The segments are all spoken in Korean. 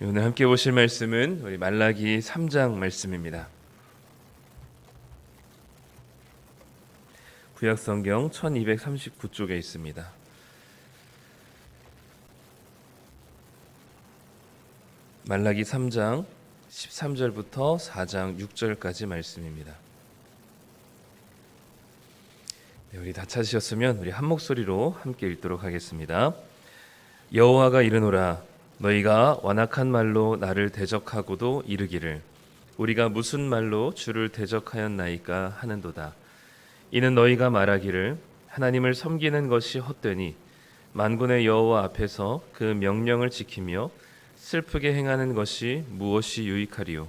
오늘 함께 보실 말씀은 우리 말라기 3장 말씀입니다. 구약성경 1239쪽에 있습니다. 말라기 3장 13절부터 4장 6절까지 말씀입니다. 우리 다 찾으셨으면 우리 한 목소리로 함께 읽도록 하겠습니다. 여호와가 이르노라, 너희가 완악한 말로 나를 대적하고도 이르기를 우리가 무슨 말로 주를 대적하였나이까 하는도다. 이는 너희가 말하기를 하나님을 섬기는 것이 헛되니 만군의 여호와 앞에서 그 명령을 지키며 슬프게 행하는 것이 무엇이 유익하리요.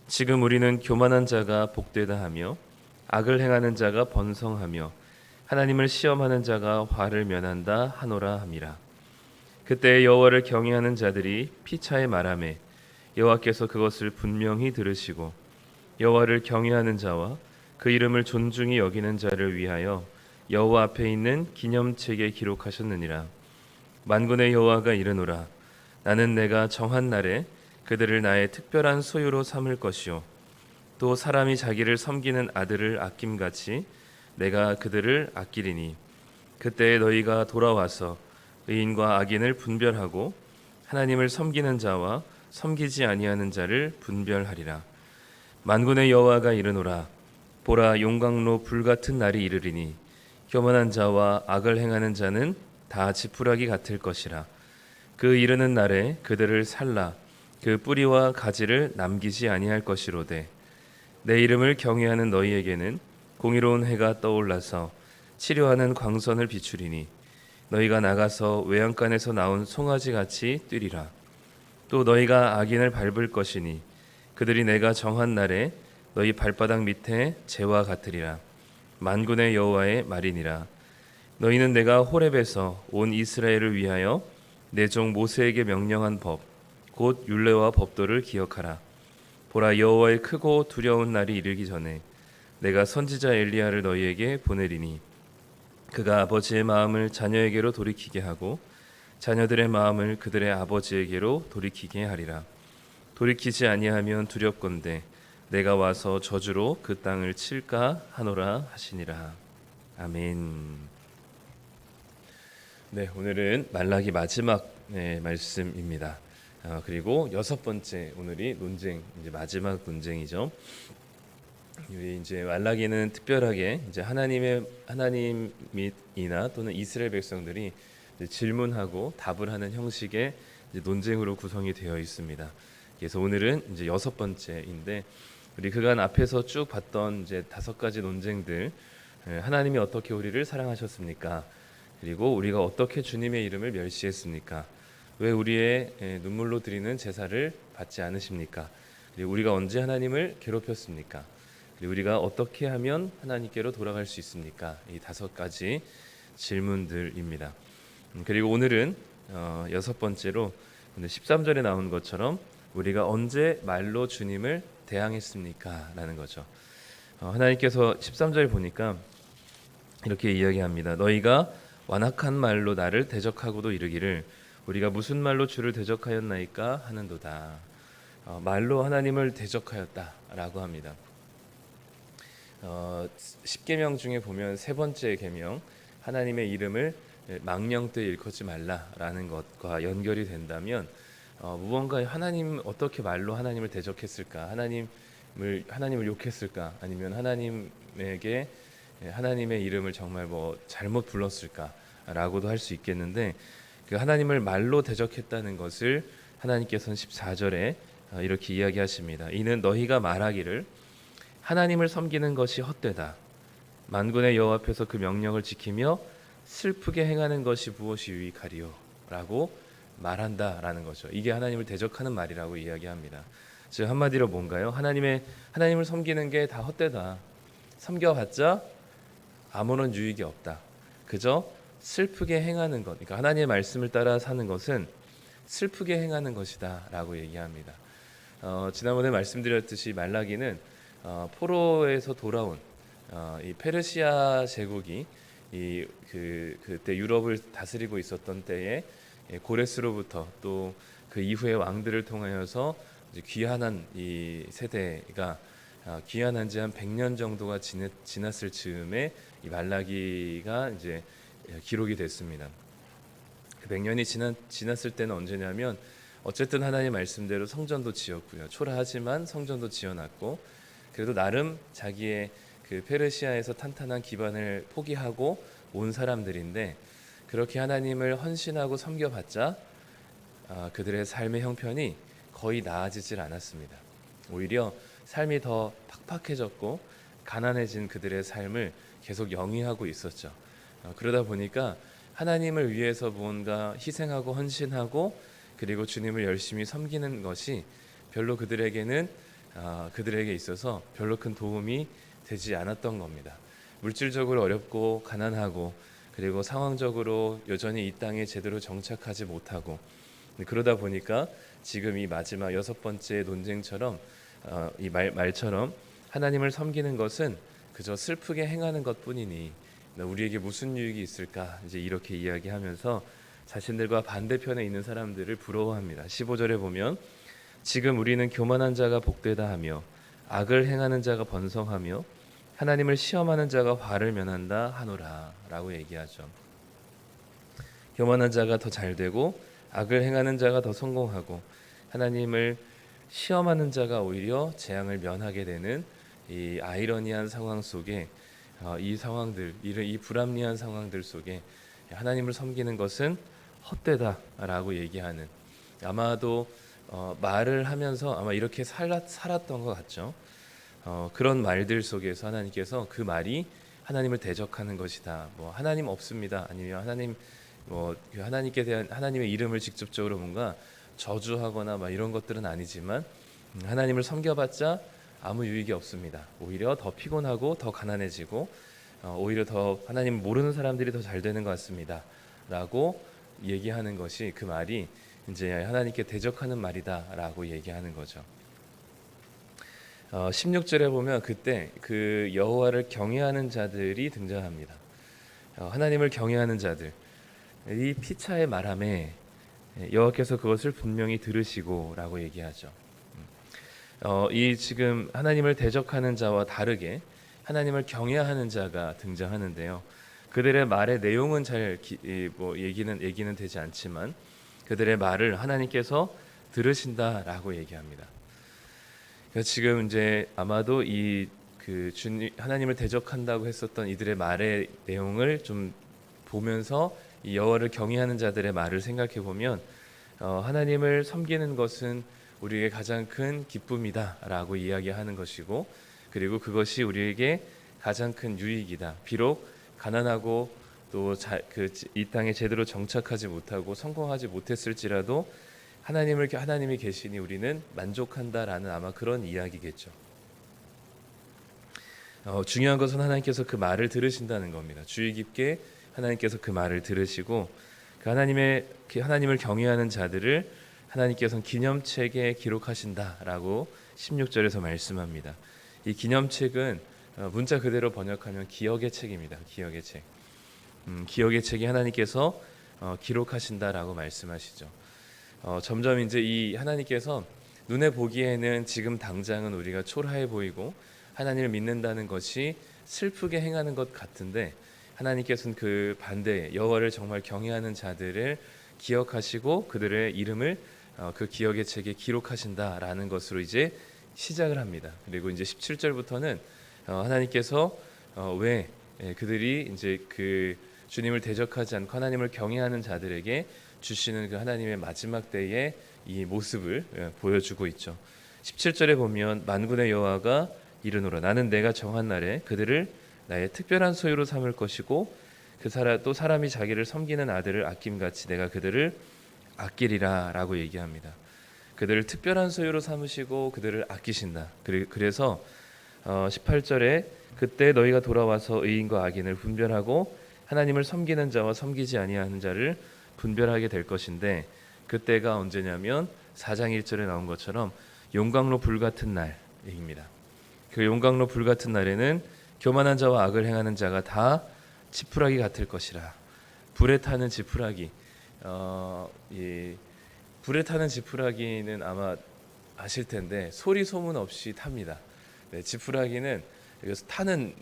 지금 우리는 교만한 자가 복되다 하며 악을 행하는 자가 번성하며 하나님을 시험하는 자가 화를 면한다 하노라 함이라. 그때 여호와를 경외하는 자들이 피차에 말하매 여호와께서 그것을 분명히 들으시고 여호와를 경외하는 자와 그 이름을 존중히 여기는 자를 위하여 여호와 앞에 있는 기념책에 기록하셨느니라. 만군의 여호와가 이르노라, 나는 내가 정한 날에 그들을 나의 특별한 소유로 삼을 것이요 또 사람이 자기를 섬기는 아들을 아낌같이 내가 그들을 아끼리니 그때 너희가 돌아와서 의인과 악인을 분별하고 하나님을 섬기는 자와 섬기지 아니하는 자를 분별하리라. 만군의 여호와가 이르노라, 보라, 용광로 불같은 날이 이르리니 교만한 자와 악을 행하는 자는 다 지푸라기 같을 것이라. 그 이르는 날에 그들을 살라 그 뿌리와 가지를 남기지 아니할 것이로되 내 이름을 경외하는 너희에게는 공의로운 해가 떠올라서 치료하는 광선을 비추리니 너희가 나가서 외양간에서 나온 송아지같이 뛰리라. 또 너희가 악인을 밟을 것이니 그들이 내가 정한 날에 너희 발바닥 밑에 재와 같으리라. 만군의 여호와의 말이니라. 너희는 내가 호렙에서 온 이스라엘을 위하여 내 종 모세에게 명령한 법 곧 율례와 법도를 기억하라. 보라, 여호와의 크고 두려운 날이 이르기 전에 내가 선지자 엘리야를 너희에게 보내리니 그가 아버지의 마음을 자녀에게로 돌이키게 하고 자녀들의 마음을 그들의 아버지에게로 돌이키게 하리라. 돌이키지 아니하면 두렵건대 내가 와서 저주로 그 땅을 칠까 하노라 하시니라. 아멘. 네, 오늘은 말라기 마지막 말씀입니다. 그리고 6번째 오늘이 논쟁, 이제 마지막 논쟁이죠. 우리 이제 말라기는 특별하게 이제 하나님이나 또는 이스라엘 백성들이 이제 질문하고 답을 하는 형식의 이제 논쟁으로 구성이 되어 있습니다. 그래서 오늘은 이제 6번째인데 우리 그간 앞에서 쭉 봤던 이제 5가지 논쟁들, 하나님이 어떻게 우리를 사랑하셨습니까? 그리고 우리가 어떻게 주님의 이름을 멸시했습니까? 왜 우리의 눈물로 드리는 제사를 받지 않으십니까? 그리고 우리가 언제 하나님을 괴롭혔습니까? 그리고 우리가 어떻게 하면 하나님께로 돌아갈 수 있습니까? 이 5가지 질문들입니다. 그리고 오늘은 6번째로 오늘 13절에 나온 것처럼 우리가 언제 말로 주님을 대항했습니까? 라는 거죠. 하나님께서 13절 보니까 이렇게 이야기합니다. 너희가 완악한 말로 나를 대적하고도 이르기를 우리가 무슨 말로 주를 대적하였나이까 하는도다. 말로 하나님을 대적하였다라고 합니다. 10계명 중에 보면 3번째 계명, 하나님의 이름을 망령 때 일컫지 말라라는 것과 연결이 된다면 무언가 하나님 어떻게 말로 하나님을 대적했을까? 하나님을 욕했을까? 아니면 하나님에게 하나님의 이름을 정말 잘못 불렀을까라고도 할 수 있겠는데 그 하나님을 말로 대적했다는 것을 하나님께서는 14절에 이렇게 이야기하십니다. 이는 너희가 말하기를 하나님을 섬기는 것이 헛되다. 만군의 여호와 앞에서 그 명령을 지키며 슬프게 행하는 것이 무엇이 유익하리요? 라고 말한다라는 거죠. 이게 하나님을 대적하는 말이라고 이야기합니다. 즉 한마디로 뭔가요? 하나님을 섬기는 게 다 헛되다. 섬겨봤자 아무런 유익이 없다. 그저 슬프게 행하는 것. 그러니까 하나님의 말씀을 따라 사는 것은 슬프게 행하는 것이다라고 얘기합니다. 지난번에 말씀드렸듯이 말라기는 포로에서 돌아온 이 페르시아 제국이 그때 유럽을 다스리고 있었던 때에 고레스로부터 또 그 이후의 왕들을 통하여서 이제 귀환한 이 세대가 귀환한 지 한 100년 정도가 지났을 즈음에 이 말라기가 이제 기록이 됐습니다. 그 100년이 지났을 때는 언제냐면 어쨌든 하나님 말씀대로 성전도 지었고요. 초라하지만 성전도 지어놨고 그래도 나름 자기의 그 페르시아에서 탄탄한 기반을 포기하고 온 사람들인데 그렇게 하나님을 헌신하고 섬겨봤자 그들의 삶의 형편이 거의 나아지질 않았습니다. 오히려 삶이 더 팍팍해졌고 가난해진 그들의 삶을 계속 영위하고 있었죠. 그러다 보니까 하나님을 위해서 무언가 희생하고 헌신하고 그리고 주님을 열심히 섬기는 것이 별로 그들에게 있어서 별로 큰 도움이 되지 않았던 겁니다. 물질적으로 어렵고 가난하고 그리고 상황적으로 여전히 이 땅에 제대로 정착하지 못하고 그러다 보니까 지금 이 마지막 6번째 논쟁처럼 이 말처럼 하나님을 섬기는 것은 그저 슬프게 행하는 것뿐이니 우리에게 무슨 유익이 있을까 이제 이렇게 이야기하면서 자신들과 반대편에 있는 사람들을 부러워합니다. 15절에 보면 지금 우리는 교만한 자가 복되다 하며 악을 행하는 자가 번성하며 하나님을 시험하는 자가 화를 면한다 하노라 라고 얘기하죠. 교만한 자가 더 잘되고 악을 행하는 자가 더 성공하고 하나님을 시험하는 자가 오히려 재앙을 면하게 되는 이 아이러니한 상황 속에 이 상황들, 이 불합리한 상황들 속에 하나님을 섬기는 것은 헛되다라고 얘기하는 아마도 말을 하면서 아마 이렇게 살았던 것 같죠. 그런 말들 속에서 하나님께서 그 말이 하나님을 대적하는 것이다. 뭐 하나님 없습니다. 아니면 하나님 하나님께 대한 하나님의 이름을 직접적으로 뭔가 저주하거나 막 이런 것들은 아니지만 하나님을 섬겨봤자 아무 유익이 없습니다. 오히려 더 피곤하고 더 가난해지고 오히려 더 하나님 모르는 사람들이 더 잘 되는 것 같습니다. 라고 얘기하는 것이 그 말이 이제 하나님께 대적하는 말이다라고 얘기하는 거죠. 16절에 보면 그때 그 여호와를 경외하는 자들이 등장합니다. 하나님을 경외하는 자들, 이 피차의 말함에 여호와께서 그것을 분명히 들으시고라고 얘기하죠. 이 지금 하나님을 대적하는 자와 다르게 하나님을 경외하는 자가 등장하는데요. 그들의 말의 내용은 잘 얘기는 되지 않지만 그들의 말을 하나님께서 들으신다라고 얘기합니다. 지금 이제 아마도 하나님을 대적한다고 했었던 이들의 말의 내용을 좀 보면서 이 여호와를 경외하는 자들의 말을 생각해 보면 하나님을 섬기는 것은 우리에게 가장 큰 기쁨이다라고 이야기하는 것이고 그리고 그것이 우리에게 가장 큰 유익이다. 비록 가난하고 또 이 땅에 제대로 정착하지 못하고 성공하지 못했을지라도 하나님이 계시니 우리는 만족한다라는 아마 그런 이야기겠죠. 중요한 것은 하나님께서 그 말을 들으신다는 겁니다. 주의 깊게 하나님께서 그 말을 들으시고 그 하나님을 경외하는 자들을 하나님께서는 기념책에 기록하신다라고 16절에서 말씀합니다. 이 기념책은 문자 그대로 번역하면 기억의 책입니다. 기억의 책. 기억의 책이 하나님께서 기록하신다라고 말씀하시죠. 점점 이제 이 하나님께서 눈에 보기에는 지금 당장은 우리가 초라해 보이고 하나님을 믿는다는 것이 슬프게 행하는 것 같은데 하나님께서는 그 반대 여호와를 정말 경외하는 자들을 기억하시고 그들의 이름을 그 기억의 책에 기록하신다라는 것으로 이제 시작을 합니다. 그리고 이제 17절부터는 하나님께서 왜 그들이 이제 그 주님을 대적하지 않고 하나님을 경외하는 자들에게 주시는 그 하나님의 마지막 때의 이 모습을 보여주고 있죠. 17절에 보면 만군의 여호와가 이르노라 나는 내가 정한 날에 그들을 나의 특별한 소유로 삼을 것이고 또 사람이 자기를 섬기는 아들을 아낌같이 내가 그들을 아끼리라 라고 얘기합니다. 그들을 특별한 소유로 삼으시고 그들을 아끼신다. 그래서 18절에 그때 너희가 돌아와서 의인과 악인을 분별하고 하나님을 섬기는 자와 섬기지 아니하는 자를 분별하게 될 것인데 그때가 언제냐면 4장 1절에 나온 것처럼 용광로 불같은 날입니다. 그 용광로 불같은 날에는 교만한 자와 악을 행하는 자가 다 지푸라기 같을 것이라. 불에 타는 지푸라기. 불에 타는 지푸라기는 아마 아실 텐데 소리 소문 없이 탑니다. 네, 지푸라기는 여기서 타는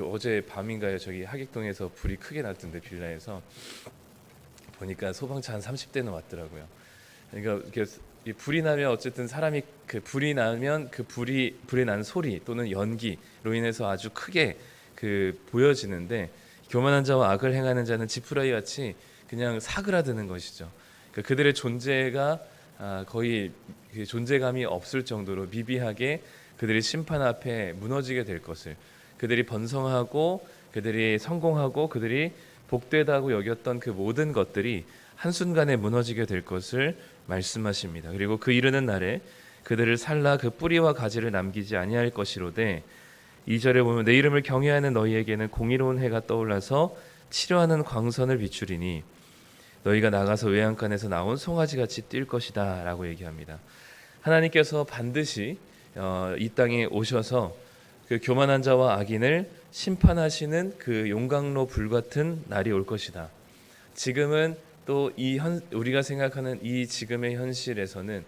어제 밤인가요? 저기 하객동에서 불이 크게 났던데 빌라에서 보니까 소방차 한 30대는 왔더라고요. 그러니까 이 불이 나면 어쨌든 사람이 불이 나면 불이 나는 소리 또는 연기로 인해서 아주 크게 보여지는데 교만한 자와 악을 행하는 자는 지푸라기 같이 그냥 사그라드는 것이죠. 그러니까 그들의 존재가 거의 존재감이 없을 정도로 미비하게 그들이 심판 앞에 무너지게 될 것을, 그들이 번성하고 그들이 성공하고 그들이 복되다고 여겼던 그 모든 것들이 한순간에 무너지게 될 것을 말씀하십니다. 그리고 그 이르는 날에 그들을 살라 그 뿌리와 가지를 남기지 아니할 것이로되 2절에 보면 내 이름을 경외하는 너희에게는 공의로운 해가 떠올라서 치료하는 광선을 비추리니 너희가 나가서 외양간에서 나온 송아지같이 뛸 것이다 라고 얘기합니다. 하나님께서 반드시 이 땅에 오셔서 그 교만한 자와 악인을 심판하시는 그 용광로 불같은 날이 올 것이다. 지금은 또 우리가 생각하는 이 지금의 현실에서는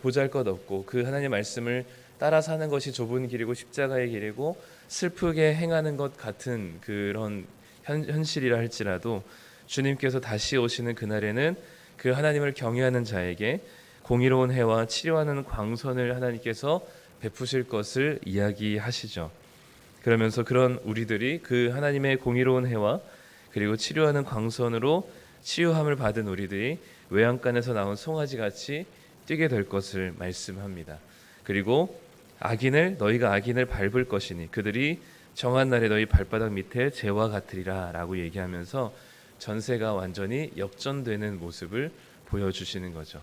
보잘것없고 그 하나님의 말씀을 따라 사는 것이 좁은 길이고 십자가의 길이고 슬프게 행하는 것 같은 그런 현실이라 할지라도 주님께서 다시 오시는 그날에는 그 하나님을 경외하는 자에게 공의로운 해와 치료하는 광선을 하나님께서 베푸실 것을 이야기하시죠. 그러면서 그런 우리들이 그 하나님의 공의로운 해와 그리고 치료하는 광선으로 치유함을 받은 우리들이 외양간에서 나온 송아지같이 뛰게 될 것을 말씀합니다. 그리고 너희가 악인을 밟을 것이니 그들이 정한 날에 너희 발바닥 밑에 재와 같으리라 라고 얘기하면서 전세가 완전히 역전되는 모습을 보여주시는 거죠.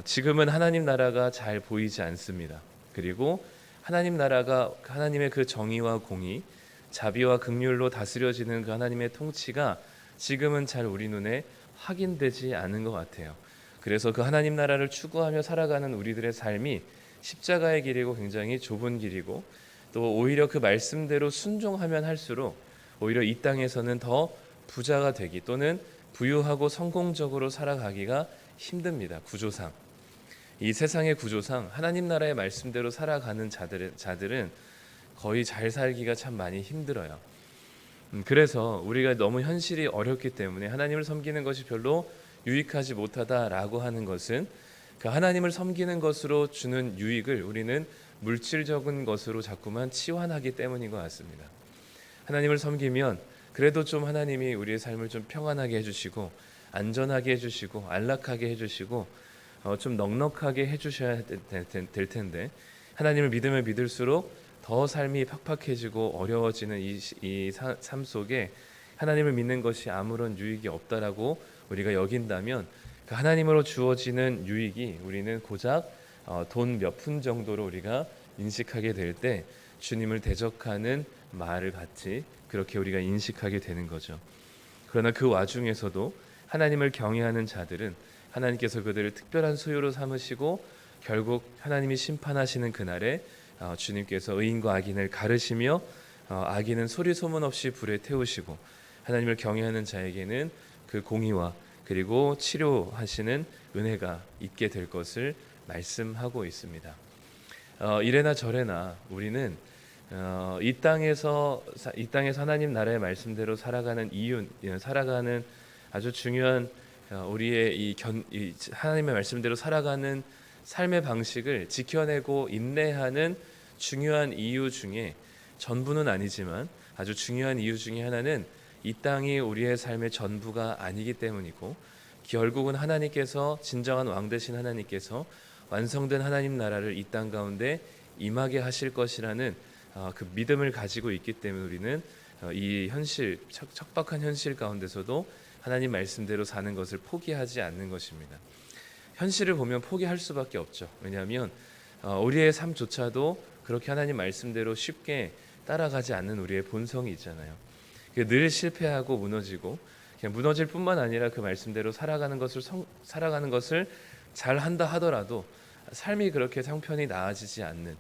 지금은 하나님 나라가 잘 보이지 않습니다. 그리고 하나님 나라가 하나님의 그 정의와 공의, 자비와 긍휼로 다스려지는 그 하나님의 통치가 지금은 잘 우리 눈에 확인되지 않은 것 같아요. 그래서 그 하나님 나라를 추구하며 살아가는 우리들의 삶이 십자가의 길이고 굉장히 좁은 길이고 또 오히려 그 말씀대로 순종하면 할수록 오히려 이 땅에서는 더 부자가 되기 또는 부유하고 성공적으로 살아가기가 힘듭니다. 구조상. 이 세상의 구조상 하나님 나라의 말씀대로 살아가는 자들은 거의 잘 살기가 참 많이 힘들어요. 그래서 우리가 너무 현실이 어렵기 때문에 하나님을 섬기는 것이 별로 유익하지 못하다라고 하는 것은 그 하나님을 섬기는 것으로 주는 유익을 우리는 물질적인 것으로 자꾸만 치환하기 때문인 것 같습니다. 하나님을 섬기면 그래도 좀 하나님이 우리의 삶을 좀 평안하게 해주시고 안전하게 해주시고 안락하게 해주시고 좀 넉넉하게 해주셔야 될 텐데 하나님을 믿으면 믿을수록 더 삶이 팍팍해지고 어려워지는 이 삶 속에 하나님을 믿는 것이 아무런 유익이 없다라고 우리가 여긴다면 그 하나님으로 주어지는 유익이 우리는 고작 돈 몇 푼 정도로 우리가 인식하게 될 때 주님을 대적하는 말을 같이 그렇게 우리가 인식하게 되는 거죠. 그러나 그 와중에서도 하나님을 경외하는 자들은 하나님께서 그들을 특별한 소유로 삼으시고 결국 하나님이 심판하시는 그날에 주님께서 의인과 악인을 가르시며 악인은 소리 소문 없이 불에 태우시고 하나님을 경외하는 자에게는 그 공의와 그리고 치료하시는 은혜가 있게 될 것을 말씀하고 있습니다. 이래나 저래나 우리는 이 땅에서 하나님 나라의 말씀대로 살아가는 살아가는 아주 중요한 우리의 이 하나님의 말씀대로 살아가는 삶의 방식을 지켜내고 인내하는 중요한 이유 중에 전부는 아니지만 아주 중요한 이유 중에 하나는 이 땅이 우리의 삶의 전부가 아니기 때문이고 결국은 하나님께서 진정한 왕 되신 하나님께서 완성된 하나님 나라를 이 땅 가운데 임하게 하실 것이라는 그 믿음을 가지고 있기 때문에 우리는 이 현실 척박한 현실 가운데서도 하나님 말씀대로 사는 것을 포기하지 않는 것입니다. 현실을 보면 포기할 수밖에 없죠. 왜냐하면 우리의 삶조차도 그렇게 하나님 말씀대로 쉽게 따라가지 않는 우리의 본성이 있잖아요. 늘 실패하고 무너지고 그냥 무너질 뿐만 아니라 그 말씀대로 살아가는 것을 잘 한다 하더라도 삶이 그렇게 형편이 나아지지 않는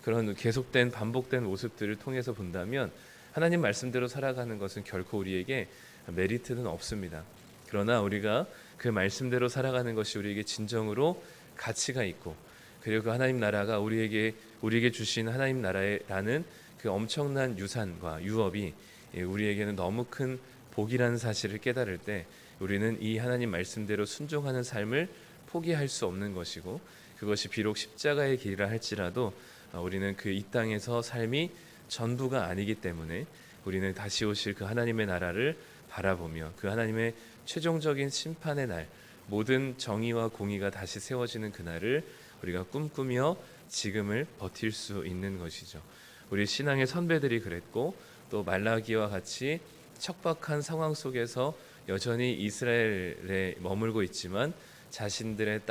그런 계속된 반복된 모습들을 통해서 본다면 하나님 말씀대로 살아가는 것은 결코 우리에게 메리트는 없습니다. 그러나 우리가 그 말씀대로 살아가는 것이 우리에게 진정으로 가치가 있고, 그리고 그 하나님 나라가 우리에게 주신 하나님 나라라는 그 엄청난 유산과 유업이 우리에게는 너무 큰 복이라는 사실을 깨달을 때 우리는 이 하나님 말씀대로 순종하는 삶을 포기할 수 없는 것이고, 그것이 비록 십자가의 길이라 할지라도 우리는 그 이 땅에서 삶이 전부가 아니기 때문에 우리는 다시 오실 그 하나님의 나라를 바라보며 그 하나님의 최종적인 심판의 날, 모든 정의와 공의가 다시 세워지는 그날을 우리가 꿈꾸며 지금을 버틸 수 있는 것이죠. 우리 신앙의 선배들이 그랬고, 또 말라기와 같이 척박한 상황 속에서 여전히 이스라엘에 머물고 있지만 자신들의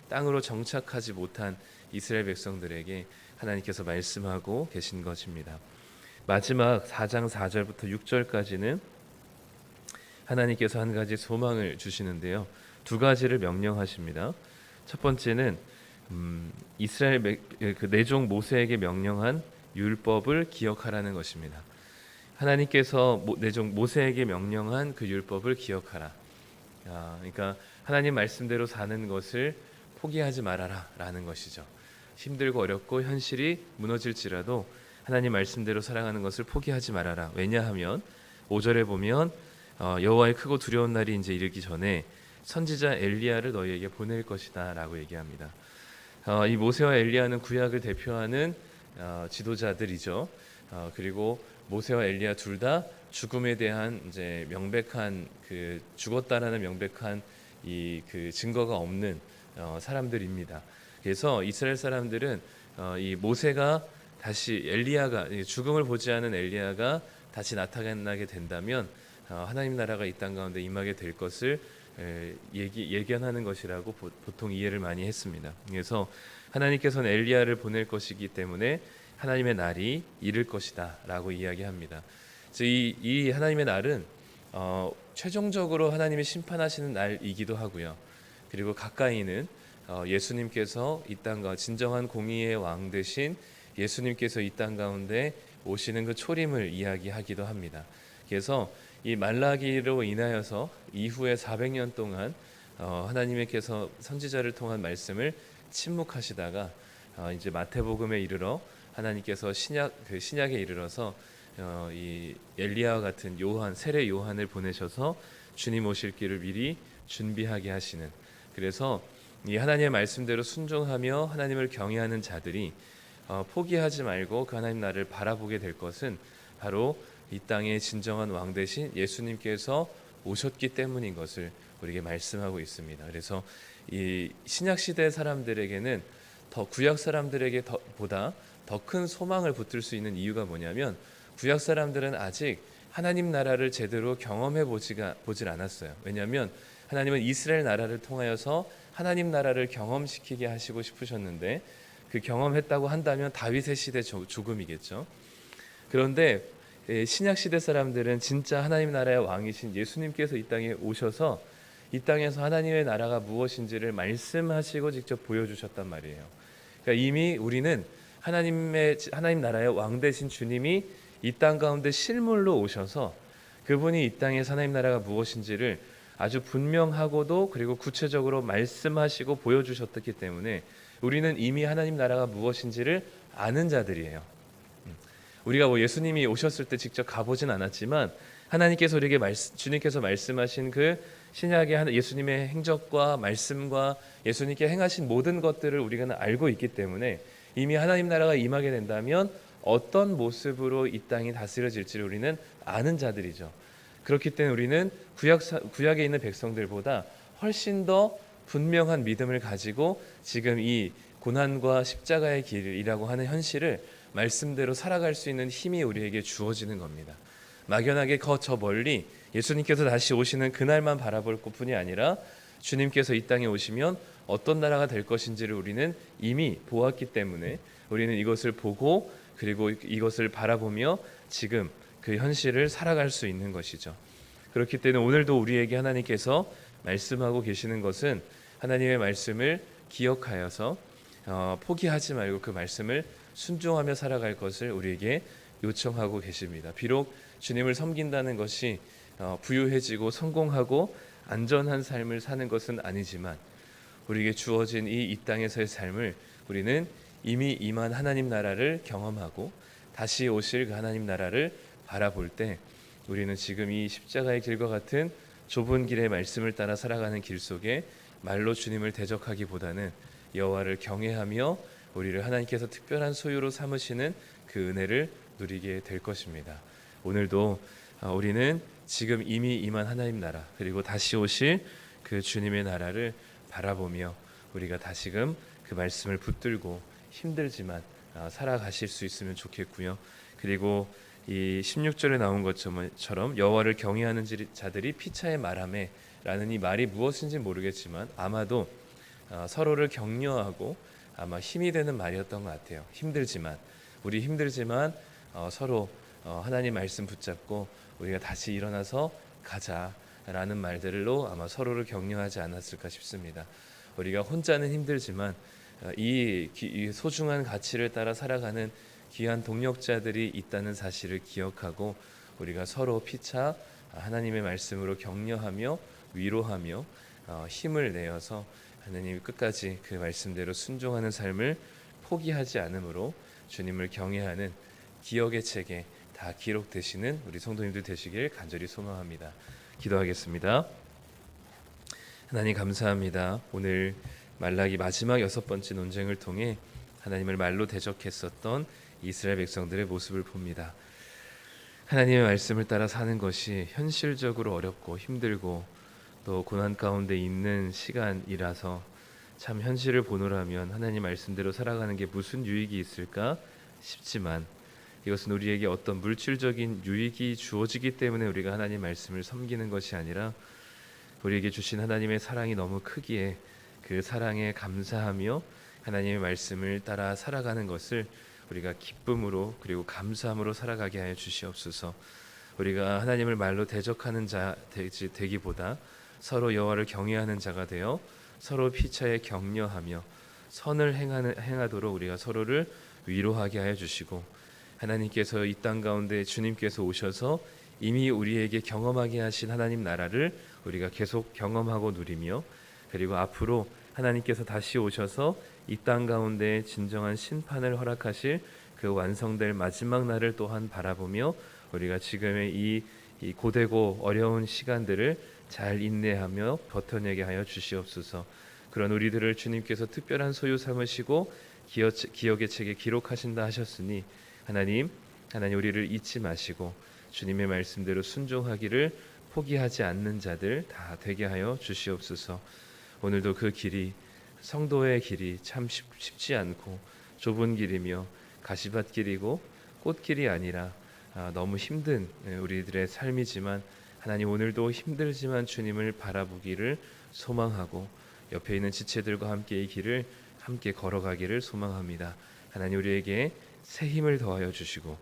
땅으로 정착하지 못한 이스라엘 백성들에게 하나님께서 말씀하고 계신 것입니다. 마지막 4장 4절부터 6절까지는 하나님께서 한 가지 소망을 주시는데요. 두 가지를 명령하십니다. 첫 번째는 이스라엘 그 내종 모세에게 명령한 율법을 기억하라는 것입니다. 하나님께서 내종 모세에게 명령한 그 율법을 기억하라. 그러니까 하나님 말씀대로 사는 것을 포기하지 말아라라는 것이죠. 힘들고 어렵고 현실이 무너질지라도 하나님 말씀대로 살아가는 것을 포기하지 말아라. 왜냐하면 5절에 보면 여호와의 크고 두려운 날이 이제 이르기 전에 선지자 엘리야를 너희에게 보낼 것이다라고 얘기합니다. 이 모세와 엘리야는 구약을 대표하는 지도자들이죠. 그리고 모세와 엘리야 둘 다 죽음에 대한 이제 명백한 그 죽었다라는 명백한 이 그 증거가 없는 사람들입니다. 그래서 이스라엘 사람들은 이 모세가 다시 엘리야가 죽음을 보지 않은 엘리야가 다시 나타나게 된다면 하나님 나라가 이 땅 가운데 임하게 될 것을 예견하는 것이라고 보통 이해를 많이 했습니다. 그래서 하나님께서는 엘리야를 보낼 것이기 때문에 하나님의 날이 이를 것이다라고 이야기합니다. 그래서 이 하나님의 날은 최종적으로 하나님이 심판하시는 날이기도 하고요. 그리고 가까이는 예수님께서 이 땅과 진정한 공의의 왕 되신 예수님께서 이 땅 가운데 오시는 그 초림을 이야기하기도 합니다. 그래서 이 말라기로 인하여서 이후에 400년 동안 하나님께서 선지자를 통한 말씀을 침묵하시다가 이제 마태복음에 이르러 하나님께서 신약에 이르러서 이 엘리야와 같은 세례 요한을 보내셔서 주님 오실 길을 미리 준비하게 하시는, 그래서 이 하나님의 말씀대로 순종하며 하나님을 경외하는 자들이 포기하지 말고 그 하나님 나라를 바라보게 될 것은 바로 이 땅의 진정한 왕 되신 예수님께서 오셨기 때문인 것을 우리에게 말씀하고 있습니다. 그래서 이 신약 시대 사람들에게는 더 구약 사람들에게 보다 더 큰 소망을 붙들 수 있는 이유가 뭐냐면, 구약 사람들은 아직 하나님 나라를 제대로 경험해 보질 않았어요. 왜냐하면 하나님은 이스라엘 나라를 통하여서 하나님 나라를 경험시키게 하시고 싶으셨는데, 그 경험했다고 한다면 다윗의 시대 조금이겠죠. 그런데 신약 시대 사람들은 진짜 하나님 나라의 왕이신 예수님께서 이 땅에 오셔서 이 땅에서 하나님의 나라가 무엇인지를 말씀하시고 직접 보여주셨단 말이에요. 그러니까 이미 우리는 하나님 나라의 왕 되신 주님이 이 땅 가운데 실물로 오셔서 그분이 이 땅에서 하나님 나라가 무엇인지를 아주 분명하고도 그리고 구체적으로 말씀하시고 보여주셨기 때문에 우리는 이미 하나님 나라가 무엇인지를 아는 자들이에요. 우리가 예수님이 오셨을 때 직접 가보진 않았지만 하나님께서 우리에게 주님께서 말씀하신 그 신약의 예수님의 행적과 말씀과 예수님께 행하신 모든 것들을 우리가 알고 있기 때문에 이미 하나님 나라가 임하게 된다면 어떤 모습으로 이 땅이 다스려질지를 우리는 아는 자들이죠. 그렇기 때문에 우리는 구약에 있는 백성들보다 훨씬 더 분명한 믿음을 가지고 지금 이 고난과 십자가의 길이라고 하는 현실을 말씀대로 살아갈 수 있는 힘이 우리에게 주어지는 겁니다. 막연하게 저 멀리 예수님께서 다시 오시는 그날만 바라볼 것뿐이 아니라 주님께서 이 땅에 오시면 어떤 나라가 될 것인지를 우리는 이미 보았기 때문에 우리는 이것을 보고 그리고 이것을 바라보며 지금 그 현실을 살아갈 수 있는 것이죠. 그렇기 때문에 오늘도 우리에게 하나님께서 말씀하고 계시는 것은 하나님의 말씀을 기억하여서 포기하지 말고 그 말씀을 순종하며 살아갈 것을 우리에게 요청하고 계십니다. 비록 주님을 섬긴다는 것이 부유해지고 성공하고 안전한 삶을 사는 것은 아니지만 우리에게 주어진 이 땅에서의 삶을 우리는 이미 임한 하나님 나라를 경험하고 다시 오실 그 하나님 나라를 바라볼 때 우리는 지금 이 십자가의 길과 같은 좁은 길의 말씀을 따라 살아가는 길 속에 말로 주님을 대적하기보다는 여호와를 경외하며 우리를 하나님께서 특별한 소유로 삼으시는 그 은혜를 누리게 될 것입니다. 오늘도 우리는 지금 이미 임한 하나님 나라 그리고 다시 오실 그 주님의 나라를 바라보며 우리가 다시금 그 말씀을 붙들고 힘들지만 살아가실 수 있으면 좋겠고요. 그리고 이 16절에 나온 것처럼 여호와를 경외하는 자들이 피차에 말하매 라는 이 말이 무엇인지 모르겠지만 아마도 서로를 격려하고 아마 힘이 되는 말이었던 것 같아요. 우리 힘들지만 서로 하나님 말씀 붙잡고 우리가 다시 일어나서 가자라는 말들로 아마 서로를 격려하지 않았을까 싶습니다. 우리가 혼자는 힘들지만 이 소중한 가치를 따라 살아가는 귀한 동력자들이 있다는 사실을 기억하고 우리가 서로 피차 하나님의 말씀으로 격려하며 위로하며 힘을 내어서 하나님 끝까지 그 말씀대로 순종하는 삶을 포기하지 않으므로 주님을 경외하는 기억의 책에 다 기록되시는 우리 성도님들 되시길 간절히 소망합니다. 기도하겠습니다. 하나님 감사합니다. 오늘 말라기 마지막 6번째 논쟁을 통해 하나님을 말로 대적했었던 이스라엘 백성들의 모습을 봅니다. 하나님의 말씀을 따라 사는 것이 현실적으로 어렵고 힘들고 또 고난 가운데 있는 시간이라서 참 현실을 보노라면 하나님 말씀대로 살아가는 게 무슨 유익이 있을까 싶지만 이것은 우리에게 어떤 물질적인 유익이 주어지기 때문에 우리가 하나님 말씀을 섬기는 것이 아니라 우리에게 주신 하나님의 사랑이 너무 크기에 그 사랑에 감사하며 하나님의 말씀을 따라 살아가는 것을 우리가 기쁨으로 그리고 감사함으로 살아가게 하여 주시옵소서. 우리가 하나님을 말로 대적하는 자 되기보다 서로 여호와를 경외하는 자가 되어 서로 피차에 격려하며 선을 행하도록 우리가 서로를 위로하게 하여 주시고 하나님께서 이 땅 가운데 주님께서 오셔서 이미 우리에게 경험하게 하신 하나님 나라를 우리가 계속 경험하고 누리며 그리고 앞으로 하나님께서 다시 오셔서 이 땅 가운데 진정한 심판을 허락하실 그 완성될 마지막 날을 또한 바라보며 우리가 지금의 이 고되고 어려운 시간들을 잘 인내하며 버텨내게 하여 주시옵소서. 그런 우리들을 주님께서 특별한 소유 삼으시고 기억의 책에 기록하신다 하셨으니 하나님 우리를 잊지 마시고 주님의 말씀대로 순종하기를 포기하지 않는 자들 다 되게 하여 주시옵소서. 오늘도 그 길이 성도의 길이 참 쉽지 않고 좁은 길이며 가시밭길이고 꽃길이 아니라 너무 힘든 우리들의 삶이지만 하나님 오늘도 힘들지만 주님을 바라보기를 소망하고 옆에 있는 지체들과 함께 이 길을 함께 걸어가기를 소망합니다. 하나님 우리에게 새 힘을 더하여 주시고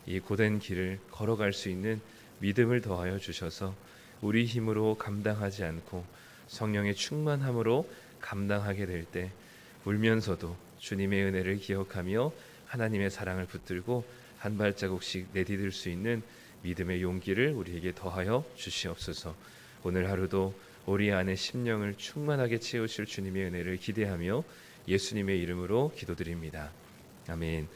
이 고된 길을 걸어갈 수 있는 믿음을 더하여 주셔서 우리 힘으로 감당하지 않고 성령의 충만함으로 감당하게 될 때 울면서도 주님의 은혜를 기억하며 하나님의 사랑을 붙들고 한 발자국씩 내디딜 수 있는 믿음의 용기를 우리에게 더하여 주시옵소서. 오늘 하루도 우리 안에 심령을 충만하게 채우실 주님의 은혜를 기대하며 예수님의 이름으로 기도드립니다. 아멘.